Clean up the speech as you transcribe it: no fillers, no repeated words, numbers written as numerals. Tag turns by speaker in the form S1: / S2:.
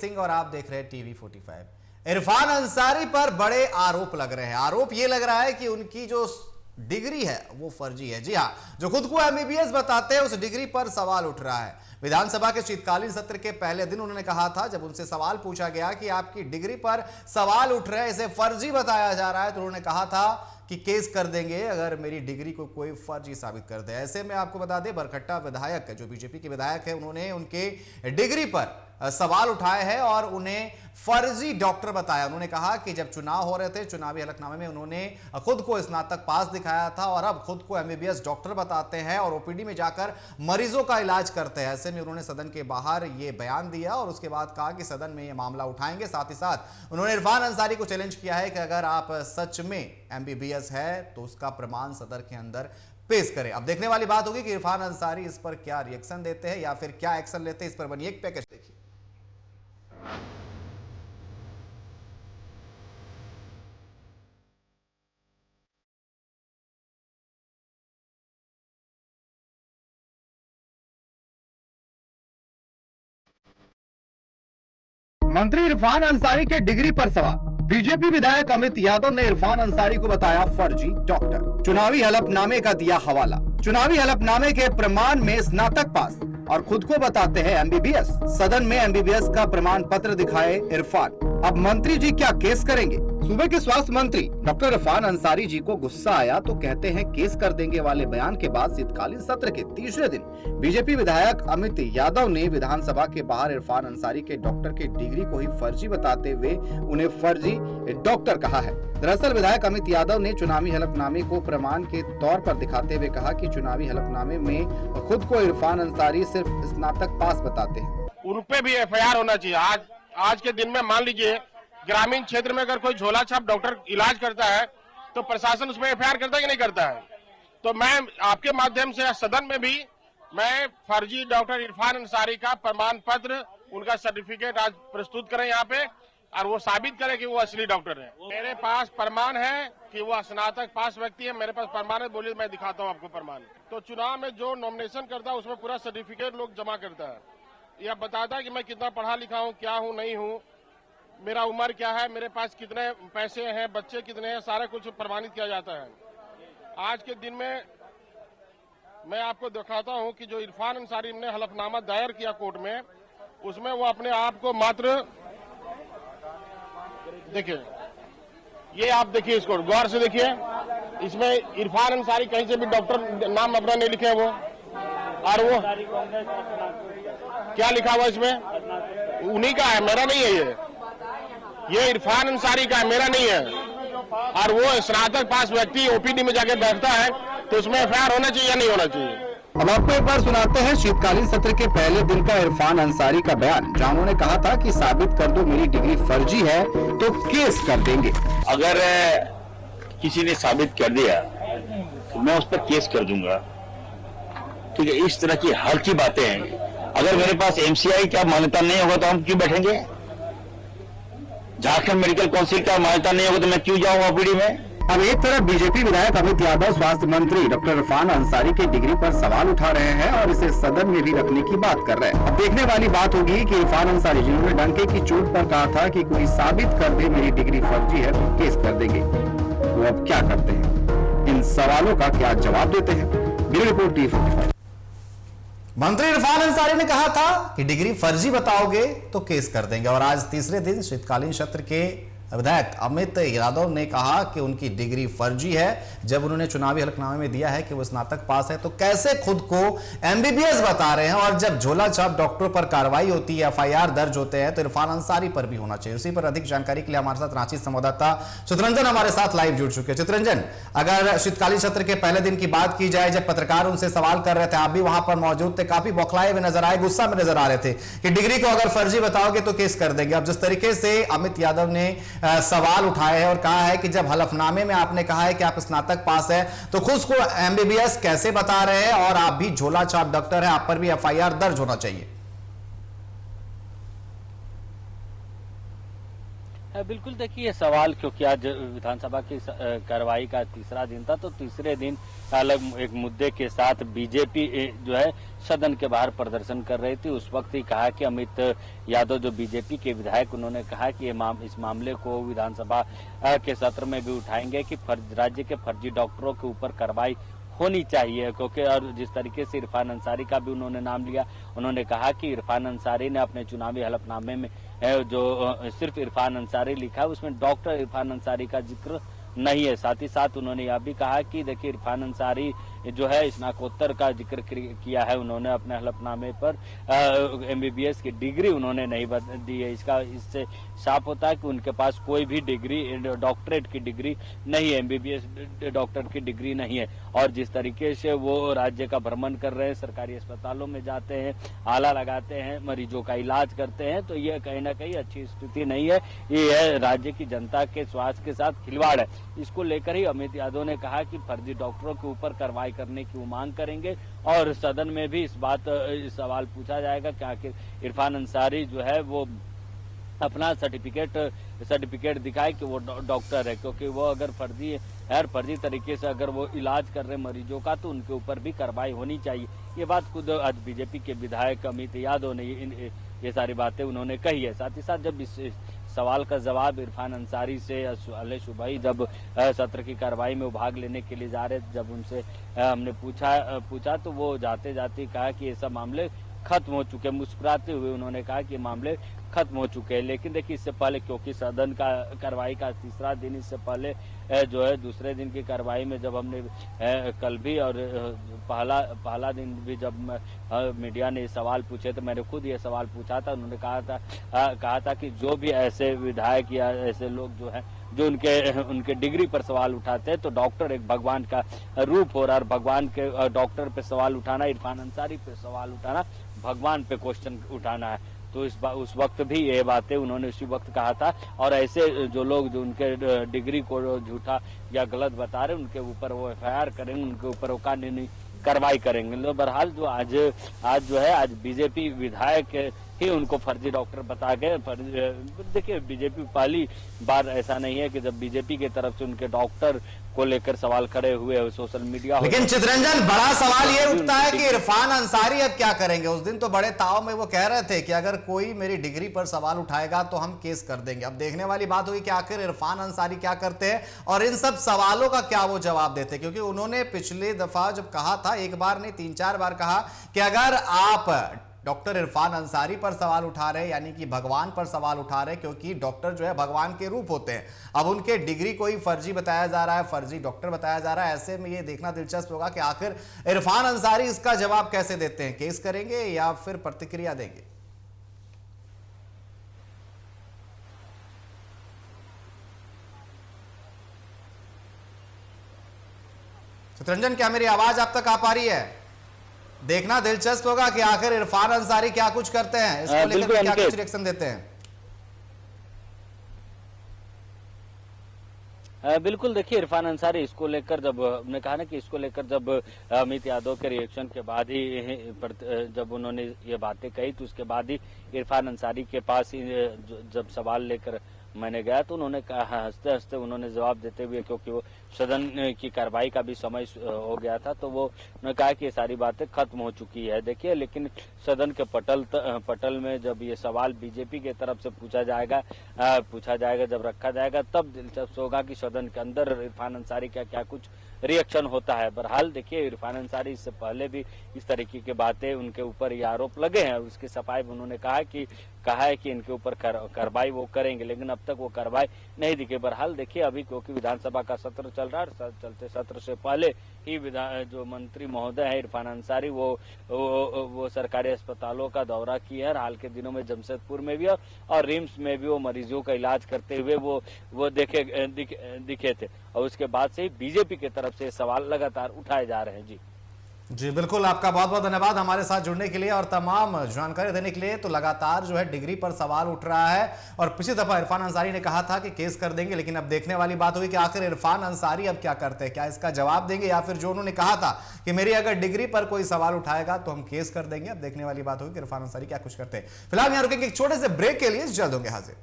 S1: सिंह और आप देख रहे हैं टीवी 45। इरफान अंसारी पर बड़े आरोप लग रहे हैं। आरोप यह लग रहा है कि उनकी जो डिग्री है वो फर्जी है। जी हां, जो खुद को एमबीबीएस बताते हैं उस डिग्री पर सवाल उठ रहा है। विधानसभा के शीतकालीन सत्र के पहले दिन उन्होंने कहा था, जब उनसे सवाल पूछा गया कि आपकी डिग्री पर सवाल उठ रहे हैं, इसे फर्जी बताया जा रहा है, तो उन्होंने कहा था कि केस कर देंगे अगर मेरी डिग्री को कोई फर्जी साबित कर दे। ऐसे में आपको बता दें, बरकट्टा विधायक जो बीजेपी के विधायक है, उन्होंने उनके डिग्री पर सवाल उठाए हैं और उन्हें फर्जी डॉक्टर बताया। उन्होंने कहा कि जब चुनाव हो रहे थे, चुनावी हलफनामे में उन्होंने खुद को स्नातक पास दिखाया था और अब खुद को एमबीबीएस डॉक्टर बताते हैं और ओपीडी में जाकर मरीजों का इलाज करते हैं। ऐसे में उन्होंने सदन के बाहर यह बयान दिया और उसके बाद कहा कि सदन में यह मामला उठाएंगे। साथ ही साथ उन्होंने इरफान अंसारी को चैलेंज किया है कि अगर आप सच में एमबीबीएस है तो उसका प्रमाण सदन के अंदर पेश करें। अब देखने वाली बात होगी कि इरफान अंसारी इस पर क्या रिएक्शन देते हैं या फिर क्या एक्शन लेते हैं। इस पर बनी एक पैकेज देखिए।
S2: मंत्री इरफान अंसारी के डिग्री पर सवाल। बीजेपी विधायक अमित यादव ने इरफान अंसारी को बताया फर्जी डॉक्टर। चुनावी हलफनामे का दिया हवाला। चुनावी हलफनामे के प्रमाण में स्नातक पास और खुद को बताते हैं एमबीबीएस। सदन में एमबीबीएस का प्रमाण पत्र दिखाए इरफान। अब मंत्री जी क्या केस करेंगे? सूबे के स्वास्थ्य मंत्री डॉक्टर इरफान अंसारी जी को गुस्सा आया तो कहते हैं केस कर देंगे वाले बयान के बाद शीतकालीन सत्र के तीसरे दिन बीजेपी विधायक अमित यादव ने विधानसभा के बाहर इरफान अंसारी के डॉक्टर के डिग्री को ही फर्जी बताते हुए उन्हें फर्जी डॉक्टर कहा है। दरअसल विधायक अमित यादव ने चुनावी हलफनामे को प्रमाण के तौर पर दिखाते हुए कहा कि चुनावी हलफनामे में खुद को इरफान अंसारी सिर्फ स्नातक पास बताते हैं।
S3: उन पे भी एफआईआर होना चाहिए। आज के दिन में मान लीजिए ग्रामीण क्षेत्र में अगर कोई झोला छाप डॉक्टर इलाज करता है तो प्रशासन उसमें एफआईआर करता है कि नहीं करता है। तो मैं आपके माध्यम से सदन में भी मैं फर्जी डॉक्टर इरफान अंसारी का प्रमाण पत्र, उनका सर्टिफिकेट आज प्रस्तुत करें यहाँ पे और वो साबित करें कि वो असली डॉक्टर है। मेरे पास प्रमाण है कि वो स्नातक पास व्यक्ति है। मेरे पास प्रमाण है, बोलिए मैं दिखाता हूँ आपको प्रमाण। तो चुनाव में जो नॉमिनेशन करता है उसमें पूरा सर्टिफिकेट लोग जमा करता है, यह बताता है कि मैं कितना पढ़ा लिखा हूँ, क्या हूँ, नहीं हूँ, मेरा उम्र क्या है, मेरे पास कितने पैसे हैं, बच्चे कितने हैं, सारा कुछ प्रमाणित किया जाता है। आज के दिन में मैं आपको दिखाता हूं कि जो इरफान अंसारी ने हलफनामा दायर किया कोर्ट में, उसमें वो अपने आप को मात्र, देखिए ये आप देखिए, इसको गौर से देखिए, इसमें इरफान अंसारी कहीं से भी डॉक्टर नाम अपना नहीं लिखे वो, और वो क्या लिखा हुआ इसमें उन्हीं का है, मेरा नहीं है। ये इरफान अंसारी का है, मेरा नहीं है। और वो स्नातक पास व्यक्ति ओपीडी में जाके बैठता है तो उसमें एफआईआर होना चाहिए या नहीं होना चाहिए।
S2: अब आपको एक बार सुनाते हैं शीतकालीन सत्र के पहले दिन का इरफान अंसारी का बयान, जहां उन्होंने कहा था कि साबित कर दो मेरी डिग्री फर्जी है तो केस कर देंगे।
S4: अगर किसी ने साबित कर दिया तो मैं उस पर केस कर दूंगा। ठीक है, इस तरह की हल्की बातें हैं। अगर मेरे पास एमसीआई का मान्यता नहीं होगा तो हम क्यों बैठेंगे? झारखंड मेडिकल काउंसिल का मान्यता नहीं होगा तो मैं क्यों जाऊंगा ओपीडी में?
S2: अब एक तरफ बीजेपी विधायक अमित यादव स्वास्थ्य मंत्री डॉक्टर इरफान अंसारी के डिग्री पर सवाल उठा रहे हैं और इसे सदन में भी रखने की बात कर रहे हैं। अब देखने वाली बात होगी कि इरफान अंसारी जिन्होंने डंके की चोट पर कहा था कि कोई साबित कर दे मेरी डिग्री फर्जी है तो केस कर देंगे, वो अब क्या करते हैं? इन सवालों का क्या जवाब देते हैं? ब्यूरो रिपोर्ट टीवी45।
S1: मंत्री इरफान अंसारी ने कहा था कि डिग्री फर्जी बताओगे तो केस कर देंगे, और आज तीसरे दिन शीतकालीन सत्र के विधायक अमित यादव ने कहा कि उनकी डिग्री फर्जी है। जब उन्होंने चुनावी हलफनामे में दिया है कि वो स्नातक पास है तो कैसे खुद को एमबीबीएस बता रहे हैं? और जब झोला छाप डॉक्टरों पर कार्रवाई होती है, एफआईआर दर्ज होते हैं, तो इरफान अंसारी पर भी होना चाहिए। उसी पर अधिक जानकारी के लिए हमारे साथ रांची संवाददाता चित्रंजन हमारे साथ लाइव जुड़ चुके हैं। चित्रंजन, अगर शीतकालीन सत्र के पहले दिन की बात की जाए, जब पत्रकार उनसे सवाल कर रहे थे, आप भी वहां पर मौजूद थे, काफी बौखलाए हुए नजर आए, गुस्सा में नजर आ रहे थे कि डिग्री को अगर फर्जी बताओगे तो केस कर देंगे। अब जिस तरीके से अमित यादव ने सवाल उठाए हैं और कहा है कि जब हलफनामे में आपने कहा है कि आप स्नातक पास है तो खुद को एमबीबीएस कैसे बता रहे हैं, और आप भी झोला छाप डॉक्टर हैं, आप पर भी एफआईआर दर्ज होना चाहिए।
S5: बिल्कुल देखिए सवाल, क्योंकि आज विधानसभा की कार्रवाई का तीसरा दिन था, तो तीसरे दिन अलग एक मुद्दे के साथ बीजेपी जो है सदन के बाहर प्रदर्शन कर रही थी। उस वक्त ही कहा कि अमित यादव जो बीजेपी के विधायक, उन्होंने कहा कि इस मामले को विधानसभा के सत्र में भी उठाएंगे कि राज्य के फर्जी डॉक्टरों के ऊपर कार्रवाई होनी चाहिए, क्योंकि और जिस तरीके से इरफान अंसारी का भी उन्होंने नाम लिया, उन्होंने कहा कि इरफान अंसारी ने अपने चुनावी हलफनामे में जो सिर्फ इरफान अंसारी लिखा है उसमें डॉक्टर इरफान अंसारी का जिक्र नहीं है। साथ ही साथ उन्होंने यह भी कहा कि देखिए इरफान अंसारी जो है स्नातकोत्तर का जिक्र किया है उन्होंने अपने हलफनामे पर, MBBS की डिग्री उन्होंने नहीं दी है। इससे साफ होता है कि उनके पास कोई भी डिग्री, डॉक्टरेट की डिग्री नहीं है, MBBS डॉक्टर की डिग्री नहीं है। और जिस तरीके से वो राज्य का भ्रमण कर रहे हैं, सरकारी अस्पतालों में जाते हैं, आला लगाते हैं, मरीजों का इलाज करते हैं, तो ये कहीं ना कहीं अच्छी स्थिति नहीं है। ये है राज्य की जनता के स्वास्थ्य के साथ खिलवाड़ है। इसको लेकर ही अमित यादव ने कहा कि फर्जी डॉक्टरों के ऊपर कार्रवाई करने की वो मांग करेंगे और सदन में भी इस सवाल पूछा जाएगा कि आखिर इरफान अंसारी जो है वो अपना सर्टिफिकेट दिखाए कि वो डॉक्टर है, क्योंकि वो अगर फर्जी तरीके से अगर वो इलाज कर रहे मरीजों का तो उनके ऊपर भी कार्रवाई होनी चाहिए। ये बात खुद आज बीजेपी के विधायक अमित यादव ने ये सारी बातें उन्होंने कही है। साथ ही साथ जब इस सवाल का जवाब इरफान अंसारी से सुबह ही जब सत्र की कार्रवाई में वो भाग लेने के लिए जा रहे, जब उनसे हमने पूछा तो वो जाते जाते कहा कि ये सब मामले खत्म हो चुके। मुस्कुराते हुए उन्होंने कहा कि मामले खत्म हो चुके हैं। लेकिन देखिए इससे पहले, क्योंकि सदन का कार्रवाई का तीसरा दिन, इससे पहले जो है दूसरे दिन की कार्रवाई में जब हमने कल भी और पहला दिन भी जब मीडिया ने सवाल पूछे तो मैंने खुद ये सवाल पूछा था। उन्होंने कहा था कि जो भी ऐसे विधायक या ऐसे लोग जो है जो उनके डिग्री पर सवाल उठाते हैं, तो डॉक्टर एक भगवान का रूप हो रहा है। भगवान के डॉक्टर पे सवाल उठाना, इरफान अंसारी पे सवाल उठाना, भगवान पे क्वेश्चन उठाना है। तो उस वक्त भी ये बातें उन्होंने उसी वक्त कहा था। और ऐसे जो लोग जो उनके डिग्री को झूठा या गलत बता रहे, उनके ऊपर वो FIR करेंगे, उनके ऊपर वो कानूनी कार्रवाई करेंगे। तो बहरहाल जो आज बीजेपी विधायक ही उनको फर्जी डॉक्टर बता गए। देखिए बीजेपी पहली बार ऐसा नहीं है कि जब बीजेपी की तरफ से उनके डॉक्टर को लेकर सवाल खड़े हुए सोशल मीडिया।
S1: लेकिन चितरंजन, बड़ा सवाल ये उठता है कि इरफान अंसारी अब क्या करेंगे। उस दिन तो बड़े ताव में वो कह रहे थे कि अगर कोई मेरी डिग्री पर सवाल उठाएगा तो हम केस कर देंगे। अब देखने वाली बात होगी कि आखिर इरफान अंसारी क्या करते हैं और इन सब सवालों का क्या वो जवाब देते हैं, क्योंकि उन्होंने पिछले दफा जब कहा था, एक बार नहीं 3-4 बार कहा कि अगर आप डॉक्टर इरफान अंसारी पर सवाल उठा रहे हैं, यानी कि भगवान पर सवाल उठा रहे हैं, क्योंकि डॉक्टर जो है भगवान के रूप होते हैं। अब उनके डिग्री कोई फर्जी बताया जा रहा है, फर्जी डॉक्टर बताया जा रहा है। ऐसे में ये देखना दिलचस्प होगा कि आखिर इरफान अंसारी इसका जवाब कैसे देते हैं, केस करेंगे या फिर प्रतिक्रिया देंगे। चितरंजन, क्या मेरी आवाज आप तक आ पा रही है? देखना दिलचस्प होगा कि आखिर इरफान अंसारी क्या कुछ करते हैं, इसको लेकर क्या कुछ रिएक्शन देते हैं।
S5: बिल्कुल देखिए इरफान अंसारी इसको लेकर, जब हमने कहा ना कि इसको लेकर जब अमित यादव के रिएक्शन के बाद ही जब उन्होंने ये बातें कही, तो उसके बाद ही इरफान अंसारी के पास जब सवाल लेकर मैंने गया तो उन्होंने कहा, हंसते हंसते उन्होंने जवाब देते हुए, क्योंकि वो सदन की कार्रवाई का भी समय हो गया था, तो वो उन्होंने कहा कि ये सारी बातें खत्म हो चुकी है। देखिए लेकिन सदन के पटल में जब ये सवाल बीजेपी की तरफ से पूछा जाएगा, जब रखा जाएगा, तब दिलचस्प होगा कि सदन के अंदर इरफान अंसारी का क्या कुछ रिएक्शन होता है। बहरहाल देखिए इरफान अंसारी इससे पहले भी इस तरीके की बातें उनके ऊपर ये आरोप लगे हैं। उसकी सफाई उन्होंने कहा है कि इनके ऊपर कार्रवाई वो करेंगे, लेकिन अब तक वो कार्रवाई नहीं दिखे। बहरहाल देखिए अभी क्योंकि विधानसभा का सत्र चल रहा है, चलते सत्र से पहले ही जो मंत्री महोदय है इरफान अंसारी वो सरकारी अस्पतालों का दौरा किए हैं। हाल के दिनों में जमशेदपुर में भी और रिम्स में भी वो मरीजों का इलाज करते हुए वो दिखे थे। और उसके बाद से ही बीजेपी की तरफ से सवाल लगातार उठाए जा रहे हैं।
S1: जी बिल्कुल, आपका बहुत बहुत धन्यवाद हमारे साथ जुड़ने के लिए और तमाम जानकारी देने के लिए। तो लगातार जो है डिग्री पर सवाल उठ रहा है और पिछली दफा इरफान अंसारी ने कहा था कि केस कर देंगे, लेकिन अब देखने वाली बात होगी कि आखिर इरफान अंसारी अब क्या करते हैं, क्या इसका जवाब देंगे या फिर जो उन्होंने कहा था कि मेरी अगर डिग्री पर कोई सवाल उठाएगा तो हम केस कर देंगे। अब देखने वाली बात होगी कि इरफान अंसारी क्या कुछ करते हैं। फिलहाल यहाँ रुकेंगे एक छोटे से ब्रेक के लिए, जल्द होंगे हाजिर।